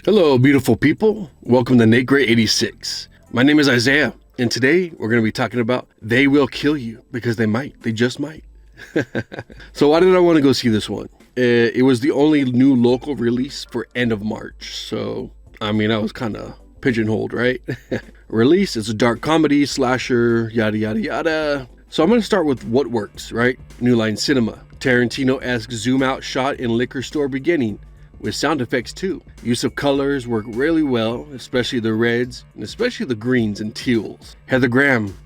Hello, beautiful people. Welcome to Nate Gray 86. My name is Isaiah, and today we're going to be talking about They Will Kill You, because they might. They just might. So why did I want to go see this one? It was the only new local release for end of March. So, I was kind of pigeonholed, right? Release, it's a dark comedy, slasher, yada, yada, yada. So I'm going to start with what works, right? New Line Cinema. Tarantino-esque zoom out shot in liquor store beginning, with sound effects too. Use of colors work really well, especially the reds, and especially the greens and teals. Heather Graham,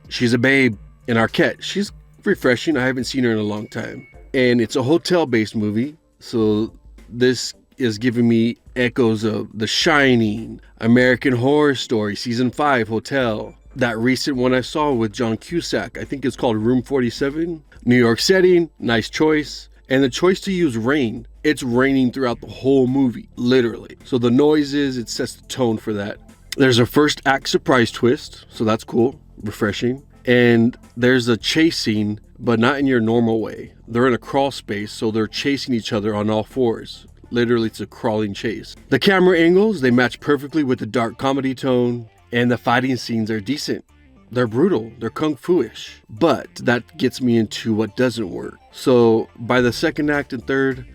she's a babe. And Arquette, she's refreshing. I haven't seen her in a long time. And it's a hotel-based movie, so this is giving me echoes of The Shining, American Horror Story, Season 5, Hotel. That recent one I saw with John Cusack, I think it's called Room 47. New York setting, nice choice. And the choice to use rain. It's raining throughout the whole movie, literally. So the noises, it sets the tone for that. There's a first act surprise twist, so that's cool, refreshing. And there's a chase scene, but not in your normal way. They're in a crawl space, so they're chasing each other on all fours. Literally, it's a crawling chase. The camera angles, they match perfectly with the dark comedy tone, and the fighting scenes are decent. They're brutal, they're kung fu-ish, but that gets me into what doesn't work. So by the second act and third,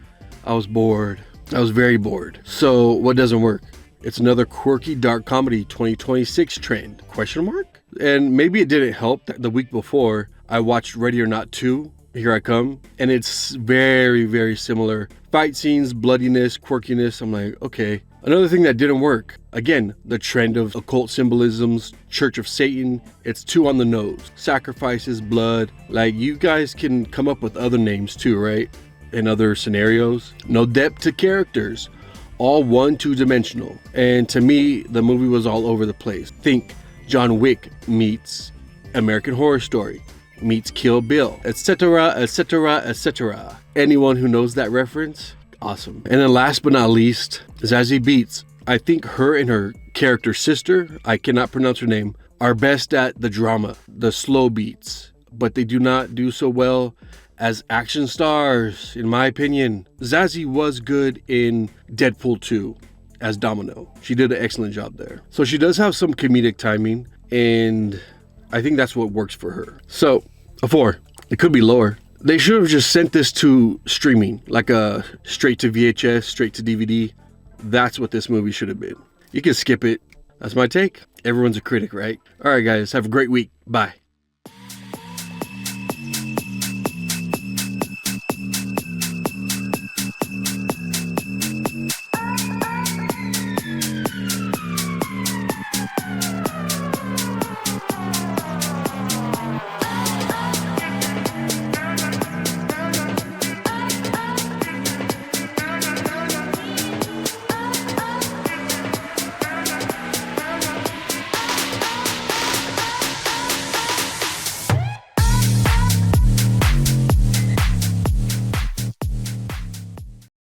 I was bored. I was very bored. So what doesn't work? It's another quirky dark comedy 2026 trend, question mark? And maybe it didn't help that the week before I watched Ready or Not 2, Here I Come, and it's very, very similar. Fight scenes, bloodiness, quirkiness, I'm like, okay. Another thing that didn't work, again, the trend of occult symbolisms, Church of Satan, it's too on the nose. Sacrifices, blood, like you guys can come up with other names too, right? In other scenarios. No depth to characters, all two-dimensional. And to me, the movie was all over the place. Think John Wick meets American Horror Story, meets Kill Bill, etc., etc., etc. Anyone who knows that reference, awesome. And then last but not least, Zazie Beetz. I think her and her character sister, I cannot pronounce her name, are best at the drama, the slow beats, but they do not do so well as action stars, in my opinion. Zazie was good in Deadpool 2 as Domino. She did an excellent job there. So she does have some comedic timing, and I think that's what works for her. So, a 4. It could be lower. They should have just sent this to streaming, like a straight to VHS, straight to DVD. That's what this movie should have been. You can skip it. That's my take. Everyone's a critic, right? All right, guys. Have a great week. Bye.